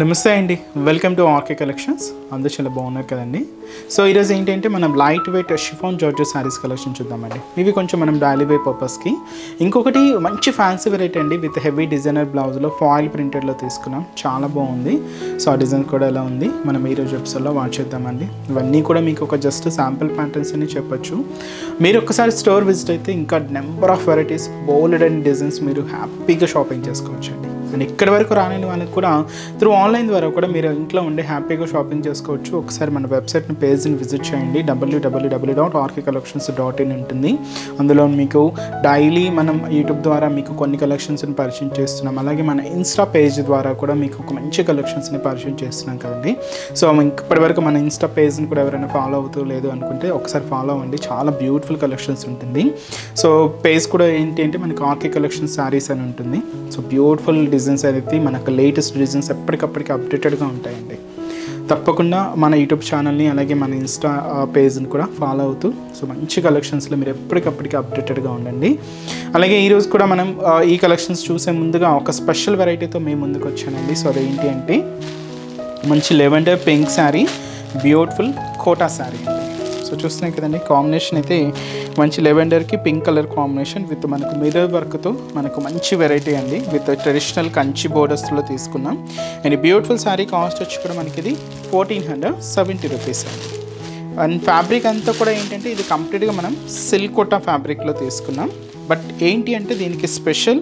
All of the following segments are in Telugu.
నమస్తే అండి, వెల్కమ్ టు ఆర్కే కలెక్షన్స్. అందరూ చాలా బాగున్నారు కదండి. సో ఈరోజు ఏంటంటే మనం light weight chiffon georgette saris collection చూద్దామండి. ఇవి కొంచెం మనం డైలీ వేర్ పర్పస్కి. ఇంకొకటి మంచి ఫ్యాన్సీ వెరైటీ అండి, విత్ హెవీ డిజైనర్ బ్లౌజ్లో ఫాయిల్ ప్రింటెడ్లో తీసుకున్నాం. చాలా బాగుంది. సో ఆ డిజైన్ కూడా ఎలా ఉంది మనం ఈరోజు ఎపిసోడ్లో వాచ్ చేద్దామండి. ఇవన్నీ కూడా మీకు ఒక జస్ట్ శాంపుల్ ప్యాటర్న్స్ అని చెప్పొచ్చు. మీరు ఒక్కసారి స్టోర్ విజిట్ అయితే ఇంకా number of varieties, bold and designs మీరు హ్యాపీగా షాపింగ్ చేసుకోవచ్చు అండి. అండ్ ఇక్కడి వరకు రాని వాళ్ళకి కూడా త్రూ ఆన్లైన్ ద్వారా కూడా మీరు ఇంట్లో ఉండి హ్యాపీగా షాపింగ్ చేసుకోవచ్చు. ఒకసారి మన వెబ్సైట్ని పేజ్ని విజిట్ చేయండి. www.rkcollections.in ఉంటుంది. అందులో మీకు డైలీ మనం యూట్యూబ్ ద్వారా మీకు కొన్ని కలెక్షన్స్ని పరిచయం చేస్తున్నాం. అలాగే మన ఇన్స్టా పేజ్ ద్వారా కూడా మీకు ఒక మంచి కలెక్షన్స్ని పరిచయం చేస్తున్నాం కదండి. సో ఇప్పటివరకు మన ఇన్స్టా పేజ్ని కూడా ఎవరైనా ఫాలో అవుతూ లేదు అనుకుంటే ఒకసారి ఫాలో అవ్వండి. చాలా బ్యూటిఫుల్ కలెక్షన్స్ ఉంటుంది. సో పేజ్ కూడా ఏంటి అంటే మనకి ఆర్కే కలెక్షన్ శారీస్ అని ఉంటుంది. సో బ్యూటిఫుల్ డిజైన్స్ అయితే మనకు లేటెస్ట్ డిజైన్స్ ఎప్పటికప్పటికి అప్డేటెడ్గా ఉంటాయండి. తప్పకుండా మన యూట్యూబ్ ఛానల్ని అలాగే మన ఇన్స్టా పేజ్ని కూడా ఫాలో అవుతూ సో మంచి కలెక్షన్స్లో మీరు ఎప్పటికప్పటికి అప్డేటెడ్గా ఉండండి. అలాగే ఈరోజు కూడా మనం ఈ కలెక్షన్స్ చూసే ముందుగా ఒక స్పెషల్ వెరైటీతో మేము ముందుకు వచ్చానండి. సో అదేంటి అంటే మంచి lavender pink sari, beautiful Kota sari అండి. సో చూస్తున్నాయి కదండి, కాంబినేషన్ అయితే మంచి లెవెండర్కి పింక్ కలర్ కాంబినేషన్ విత్ మనకు మిర్రర్ వర్క్తో మనకు మంచి వెరైటీ అండి. విత్ ట్రెడిషనల్ కంచి బోర్డర్స్లో తీసుకున్నాం. అండ్ బ్యూటిఫుల్ శారీ కాస్ట్ వచ్చి కూడా మనకి ఇది 1470 రూపీస్ అండి. అండ్ ఫ్యాబ్రిక్ అంతా కూడా ఏంటంటే ఇది కంప్లీట్గా మనం సిల్క్ కోటా ఫ్యాబ్రిక్లో తీసుకున్నాం. బట్ ఏంటి అంటే దీనికి స్పెషల్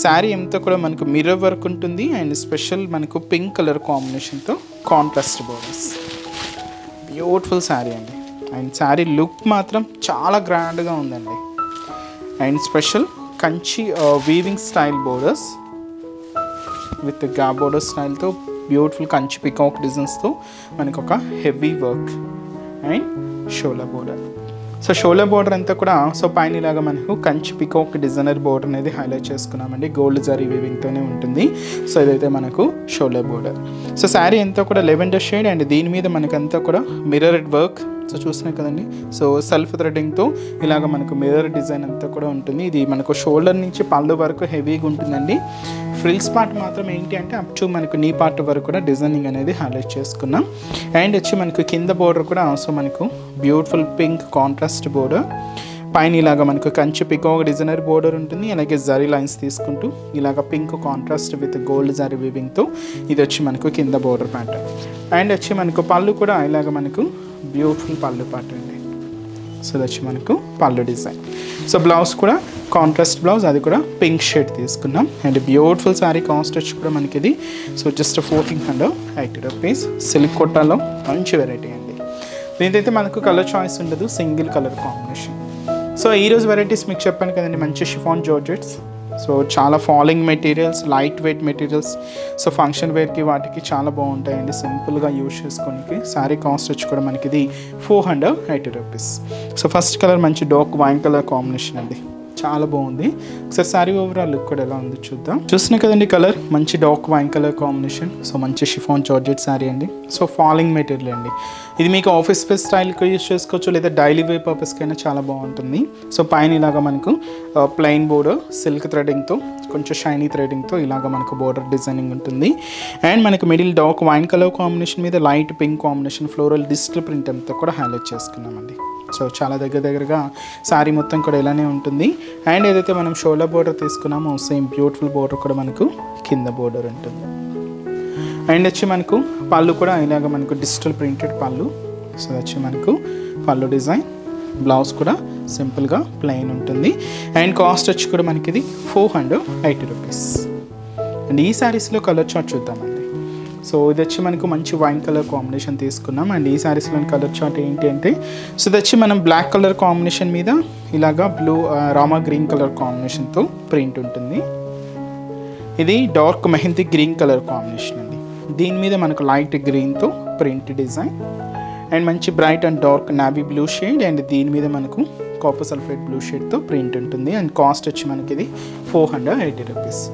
శారీ అంతా కూడా మనకు మిర్రర్ వర్క్ ఉంటుంది. అండ్ స్పెషల్ మనకు పింక్ కలర్ కాంబినేషన్తో కాంట్రాస్ట్ బోర్డర్స్. బ్యూటిఫుల్ శారీ అండి. అండ్ శారీ లుక్ మాత్రం చాలా గ్రాండ్గా ఉందండి. And special Kanchi weaving style borders with గా బోర్డర్ స్టైల్తో బ్యూటిఫుల్ కంచి పికాక్ డిజైన్స్తో మనకు ఒక హెవీ వర్క్ అండ్ షోలా బోర్డర్. సో షోలా బోర్డర్ అంతా కూడా సో పైన ఇలాగా మనకు కంచి పికాక్ డిజైనర్ బోర్డర్ అనేది హైలైట్ చేసుకున్నామండి. గోల్డ్ జరీ వీవింగ్తోనే ఉంటుంది. సో ఇదైతే మనకు షోలా బోర్డర్. సో శారీ అంతా కూడా లెవెండర్ షేడ్ అండ్ దీని మీద మనకంతా కూడా మిర్రర్ వర్క్. సో చూస్తున్నాయి కదండి, సో సెల్ఫ్ థ్రెడ్డింగ్తో ఇలాగ మనకు మిర్రర్ డిజైన్ అంతా కూడా ఉంటుంది. ఇది మనకు షోల్డర్ నుంచి పళ్ళు వరకు హెవీగా ఉంటుందండి. ఫ్రిల్స్ పార్ట్ మాత్రం ఏంటి అంటే అప్ టు మనకు నీ పార్ట్ వరకు కూడా డిజైనింగ్ అనేది హైలైట్ చేసుకున్నాం. అండ్ వచ్చి మనకు కింద బోర్డర్ కూడా సో మనకు బ్యూటిఫుల్ పింక్ కాంట్రాస్ట్ బోర్డర్. పైన ఇలాగ మనకు కంచి పికాక్ డిజైనర్ బోర్డర్ ఉంటుంది. అలాగే జరీ లైన్స్ తీసుకుంటూ ఇలాగ pink contrast with gold zari వీవింగ్తో ఇది వచ్చి మనకు కింద బోర్డర్ ప్యాటర్న్. అండ్ వచ్చి మనకు పళ్ళు కూడా ఇలాగ మనకు బ్యూటిఫుల్ పళ్ళు పార్ట్ అండి. సో ఇది వచ్చి మనకు పళ్ళు డిజైన్. సో బ్లౌజ్ కూడా కాంట్రాస్ట్ బ్లౌజ్, అది కూడా పింక్ షేడ్ తీసుకున్నాం. అండ్ బ్యూటిఫుల్ శారీ కాస్ట్ వచ్చి కూడా మనకి ఇది సో జస్ట్ 1480 రూపీస్. సిల్క్ కోటాలో మంచి వెరైటీ అండి. దీనికైతే మనకు కలర్ చాయిస్ ఉండదు, సింగిల్ కలర్ కాంబినేషన్. సో ఈరోజు వెరైటీస్ మీకు చెప్పాను కదండి, మంచి షిఫాన్ జార్జెట్స్. సో చాలా falling materials, light weight materials. So function వేర్కి వాటికి చాలా బాగుంటాయండి, సింపుల్గా యూజ్ చేసుకోనికి. శారీ కాస్ట్ వచ్చి కూడా మనకి ఇది 480 రూపీస్. సో ఫస్ట్ కలర్ మంచి డార్క్ వైన్ కలర్ కాంబినేషన్ అండి, చాలా బాగుంది. ఒకసారి శారీ ఓవరాల్ లుక్ కూడా ఎలా ఉంది చూద్దాం. చూస్తున్నాయి కదండి, కలర్ మంచి dark wine colour combination. So మంచి షిఫాన్ జార్జెట్ శారీ అండి. సో ఫాలింగ్ మెటీరియల్ అండి. ఇది మీకు ఆఫీస్ వేర్ స్టైల్కి యూజ్ చేసుకోవచ్చు, లేదా డైలీ వేర్ పర్పస్కి అయినా చాలా బాగుంటుంది. సో పైన ఇలాగా మనకు ప్లెయిన్ బోర్డర్ సిల్క్ థ్రెడింగ్తో కొంచెం షైనీ థ్రెడింగ్తో ఇలాగ మనకు బోర్డర్ డిజైనింగ్ ఉంటుంది. అండ్ మనకు middle dark wine colour combination మీద light pink combination floral digital print అంతా కూడా హైలైట్ చేసుకున్నామండి. సో చాలా దగ్గరగా శారీ మొత్తం కూడా ఇలానే ఉంటుంది. అండ్ ఏదైతే మనం షోలా బోర్డర్ తీసుకున్నామో సేమ్ బ్యూటిఫుల్ బోర్డర్ కూడా మనకు కింద బోర్డర్ ఉంటుంది. అండ్ వచ్చి మనకు పళ్ళు కూడా ఇలాగ మనకు డిజిటల్ ప్రింటెడ్ పళ్ళు. సో వచ్చి మనకు పళ్ళు డిజైన్. బ్లౌజ్ కూడా సింపుల్గా ప్లెయిన్ ఉంటుంది. అండ్ కాస్ట్ వచ్చి కూడా మనకి ఇది 480 రూపీస్. అండ్ ఈ శారీస్లో కలర్ చార్ట్ చూద్దామండి. సో ఇది వచ్చి మనకు మంచి వైన్ కలర్ కాంబినేషన్ తీసుకున్నాం. అండ్ ఈ శారీస్లోని కలర్ చార్ట్ ఏంటి అంటే సో ఇది వచ్చి మనం బ్లాక్ కలర్ కాంబినేషన్ మీద ఇలాగా బ్లూ రామా గ్రీన్ కలర్ కాంబినేషన్తో ప్రింట్ ఉంటుంది. ఇది dark mehndi green colour combination అండి. దీని మీద మనకు లైట్ గ్రీన్తో ప్రింట్ డిజైన్. అండ్ మంచి bright and dark navy blue shade. And దీని మీద మనకు కాపర్ సల్ఫేట్ బ్లూ షేడ్తో ప్రింట్ ఉంటుంది. అండ్ కాస్ట్ వచ్చి మనకి ఇది 480 రూపీస్.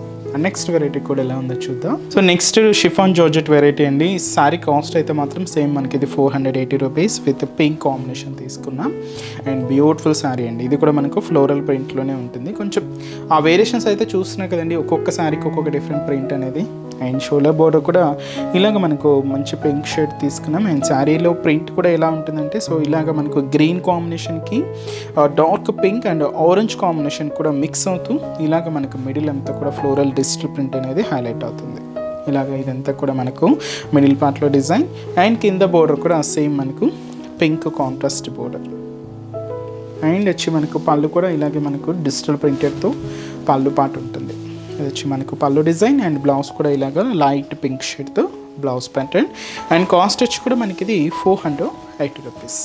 నెక్స్ట్ వెరైటీ కూడా ఎలా ఉందో చూద్దాం. So next chiffon georgette variety అండి. సారీ కాస్ట్ అయితే మాత్రం సేమ్ మనకి ఇది 480 రూపీస్ విత్ పింక్ కాంబినేషన్ తీసుకున్నాం. అండ్ బ్యూటిఫుల్ సారీ అండి. ఇది కూడా మనకు ఫ్లోరల్ ప్రింట్లోనే ఉంటుంది. కొంచెం ఆ వేరియేషన్స్ అయితే చూస్తున్నాయి కదండి, ఒక్కొక్క సారీకి ఒక్కొక్క డిఫరెంట్ ప్రింట్ అనేది. అండ్ షోల్డర్ బోర్డర్ కూడా ఇలాగ మనకు మంచి పింక్ షేడ్ తీసుకున్నాం. అండ్ శారీలో ప్రింట్ కూడా ఎలా ఉంటుందంటే, సో ఇలాగ మనకు గ్రీన్ కాంబినేషన్కి dark pink and orange combination కూడా మిక్స్ అవుతూ ఇలాగ మనకు మిడిల్ అంతా కూడా ఫ్లోరల్ డిజిటల్ ప్రింట్ అనేది హైలైట్ అవుతుంది. ఇలాగ ఇదంతా కూడా మనకు మిడిల్ పార్ట్లో డిజైన్. అండ్ కింద బోర్డర్ కూడా సేమ్ మనకు పింక్ కాంట్రాస్ట్ బోర్డర్. అండ్ వచ్చి మనకు పళ్ళు కూడా ఇలాగే మనకు డిజిటల్ ప్రింటెడ్తో పళ్ళు పాటు ఉంటుంది. ఇది వచ్చి మనకు పళ్ళు డిజైన్. అండ్ బ్లౌజ్ కూడా ఇలాగ లైట్ పింక్ షేడ్తో బ్లౌజ్ ప్యాటర్న్. అండ్ కాస్ట్ వచ్చి కూడా మనకి ఇది 480 రూపీస్.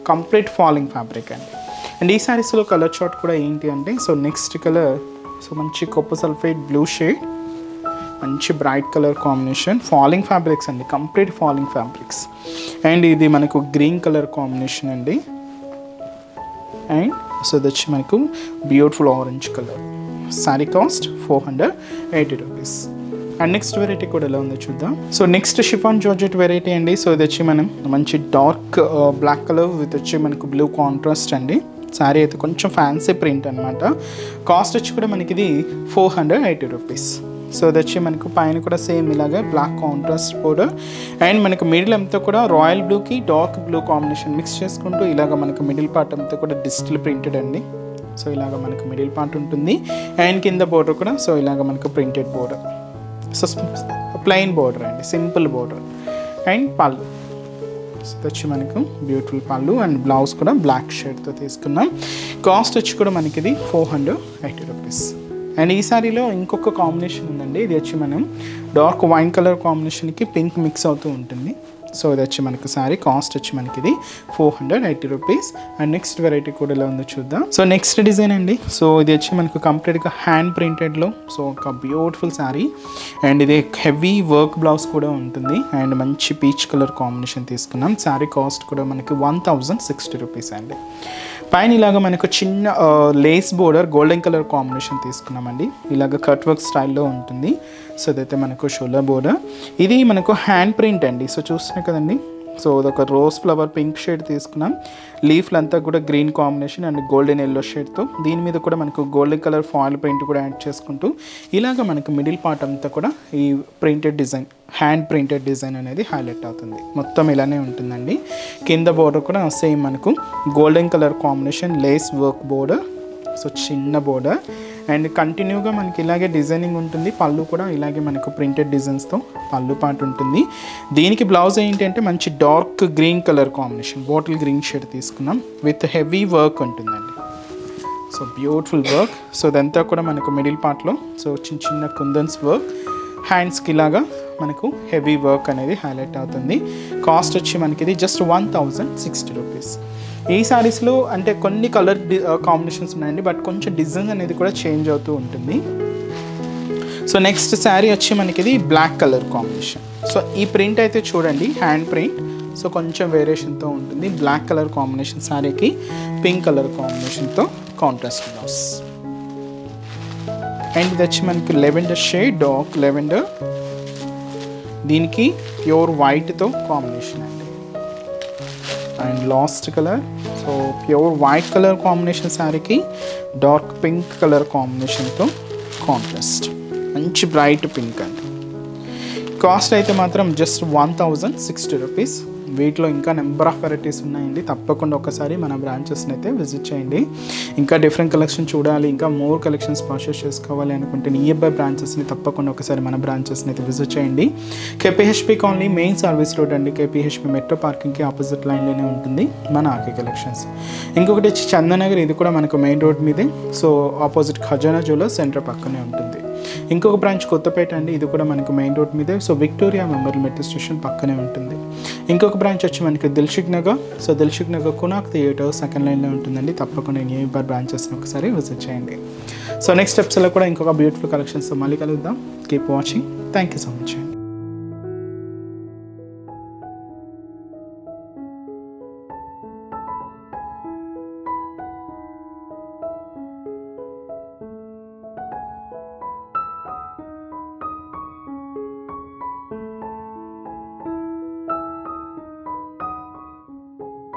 కంప్లీట్ ఫాలింగ్ ఫ్యాబ్రిక్ అండి. అండ్ ఈ శారీస్లో కలర్ చార్ట్ కూడా ఏంటి అంటే, సో నెక్స్ట్ కలర్ సో మంచి కాపర్ సల్ఫేట్ బ్లూ షేడ్, మంచి bright colour combination. Falling fabrics అండి, కంప్లీట్ ఫాలింగ్ ఫ్యాబ్రిక్స్. అండ్ ఇది మనకు గ్రీన్ కలర్ కాంబినేషన్ అండి. అండ్ సో ఇది వచ్చి మనకు beautiful orange colour. Sari cost 480 rupees. And next variety కూడా ఎలా ఉందో చూద్దాం. So next chiffon georgette variety అండి. సో ఇది వచ్చి మనం మంచి డార్క్ బ్లాక్ కలర్ విత్ వచ్చి మనకు బ్లూ కాంట్రాస్ట్ అండి. శారీ అయితే కొంచెం ఫ్యాన్సీ ప్రింట్ అనమాట. కాస్ట్ వచ్చి కూడా మనకి ఇది 480 రూపీస్. సో అది వచ్చి మనకు పైన కూడా సేమ్ ఇలాగే బ్లాక్ కాంట్రాస్ట్ బోర్డర్. అండ్ మనకు మిడిల్ అంతా కూడా రాయల్ బ్లూకి డార్క్ బ్లూ కాంబినేషన్ మిక్స్ చేసుకుంటూ ఇలాగ మనకు మిడిల్ పార్ట్ అంతా కూడా డిజిటల్ ప్రింటెడ్ అండి. సో ఇలాగ మనకు మిడిల్ పార్ట్ ఉంటుంది. అండ్ కింద బోర్డర్ కూడా సో ఇలాగ మనకు printed border. So plain border అండి, సింపుల్ బోర్డర్. అండ్ పళ్ళు సో వచ్చి మనకు బ్యూటిఫుల్ పళ్ళు. అండ్ బ్లౌజ్ కూడా బ్లాక్ షేడ్తో తీసుకున్నాం. కాస్ట్ వచ్చి కూడా మనకి ఇది 480 రూపీస్. అండ్ ఈ సారీలో ఇంకొక కాంబినేషన్ ఉందండి. ఇది వచ్చి మనం డార్క్ వైన్ కలర్ కాంబినేషన్కి పింక్ మిక్స్ అవుతూ ఉంటుంది. సో ఇది వచ్చి మనకు సారీ కాస్ట్ వచ్చి మనకి ఇది 480 రూపీస్. అండ్ నెక్స్ట్ వెరైటీ కూడా ఎలా ఉందో చూద్దాం. సో నెక్స్ట్ డిజైన్ అండి. సో ఇది వచ్చి మనకు కంప్లీట్గా హ్యాండ్ ప్రింటెడ్లో సో ఒక బ్యూటిఫుల్ సారీ. అండ్ ఇది హెవీ వర్క్ బ్లౌజ్ కూడా ఉంటుంది. అండ్ మంచి పీచ్ కలర్ కాంబినేషన్ తీసుకున్నాం. సారీ కాస్ట్ కూడా మనకి 1060 రూపీస్ అండి. పైన ఇలాగ మనకు చిన్న lace border golden colour combination తీసుకున్నామండి. ఇలాగ కట్ వర్క్ స్టైల్లో ఉంటుంది. సో ఇదైతే మనకు షోల్డర్ బోర్డర్. ఇది మనకు హ్యాండ్ ప్రింట్ అండి. సో చూస్తున్నాయి కదండి. సో అదొక రోజ్ ఫ్లవర్ పింక్ షేడ్ తీసుకున్నాం. లీఫ్లంతా కూడా green combination and golden yellow షేడ్తో దీని మీద కూడా మనకు గోల్డెన్ కలర్ ఫాయిల్ ప్రింట్ కూడా యాడ్ చేసుకుంటూ ఇలాగ మనకు మిడిల్ పార్ట్ అంతా కూడా ఈ printed design, hand printed design అనేది హైలైట్ అవుతుంది. మొత్తం ఇలానే ఉంటుందండి. కింద బోర్డర్ కూడా సేమ్ మనకు golden colour combination lace work border. So చిన్న బోర్డర్. అండ్ కంటిన్యూగా మనకి ఇలాగే డిజైనింగ్ ఉంటుంది. పళ్ళు కూడా ఇలాగే మనకు ప్రింటెడ్ డిజైన్స్తో పళ్ళు పాటు ఉంటుంది. దీనికి బ్లౌజ్ ఏంటి అంటే మంచి dark green colour combination, bottle green shade తీసుకున్నాం విత్ హెవీ వర్క్ ఉంటుందండి. So beautiful work. సో ఇదంతా కూడా మనకు మిడిల్ పార్ట్లో సో చిన్న చిన్న కుందన్స్ వర్క్. హ్యాండ్స్కి ఇలాగా మనకు హెవీ వర్క్ అనేది హైలైట్ అవుతుంది. కాస్ట్ వచ్చి మనకి ఇది జస్ట్ 1060 రూపీస్. ఈ శారీస్లో అంటే కొన్ని కలర్ కాంబినేషన్స్ ఉన్నాయండి, బట్ కొంచెం డిజైన్ అనేది కూడా చేంజ్ అవుతూ ఉంటుంది. సో నెక్స్ట్ శారీ వచ్చి మనకి ఇది బ్లాక్ కలర్ కాంబినేషన్. సో ఈ ప్రింట్ అయితే చూడండి హ్యాండ్ ప్రింట్. సో కొంచెం వేరియేషన్తో ఉంటుంది. బ్లాక్ కలర్ కాంబినేషన్ శారీకి పింక్ కలర్ కాంబినేషన్తో కాంట్రాస్ట్ బ్లౌజ్. అండ్ ఇది వచ్చి మనకి లెవెండర్ షేడ్, డార్క్ లెవెండర్. దీనికి ప్యూర్ వైట్తో కాంబినేషన్ అండి. And last colour so pure white colour combination శారీకి డార్క్ పింక్ కలర్ కాంబినేషన్తో కాంట్రాస్ట్, మంచి బ్రైట్ పింక్ అండి. కాస్ట్ అయితే మాత్రం జస్ట్ 1060 రూపీస్. వీటిలో ఇంకా నెంబర్ ఆఫ్ వెరైటీస్ ఉన్నాయండి. తప్పకుండా ఒకసారి మన బ్రాంచెస్ని అయితే విజిట్ చేయండి. ఇంకా డిఫరెంట్ కలెక్షన్ చూడాలి, ఇంకా మోర్ కలెక్షన్స్ పర్చేస్ చేసుకోవాలి అనుకుంటే నియర్ బై బ్రాంచెస్ని తప్పకుండా ఒకసారి మన బ్రాంచెస్ని అయితే విజిట్ చేయండి. KPHP colony main service road అండి. కేపీహెచ్పీ మెట్రో పార్కింగ్కి ఆపోజిట్ లైన్లోనే ఉంటుంది మన ఆర్కే కలెక్షన్స్. ఇంకొకటి వచ్చి చందనగర్, ఇది కూడా మనకు మెయిన్ రోడ్ మీదే. So opposite Khazana jewellers centre పక్కనే ఉంటుంది. ఇంకొక బ్రాంచ్ కొత్తపేట అండి. ఇది కూడా మనకు మెయిన్ రోడ్ మీదే. So Victoria Memorial metro station పక్కనే ఉంటుంది. ఇంకొక బ్రాంచ్ వచ్చి మనకి Dilsukh Nagar. So Dilsukh Nagar Konark theatre second లైన్లో ఉంటుందండి. తప్పకుండా నియర్ బై బ్రాంచెస్ని ఒకసారి విజిట్ చేయండి. సో నెక్స్ట్ స్టెప్స్లో కూడా ఇంకొక బ్యూటిఫుల్ కలెక్షన్స్తో మళ్ళీ కలుద్దాం. Keep watching. Thank you so much.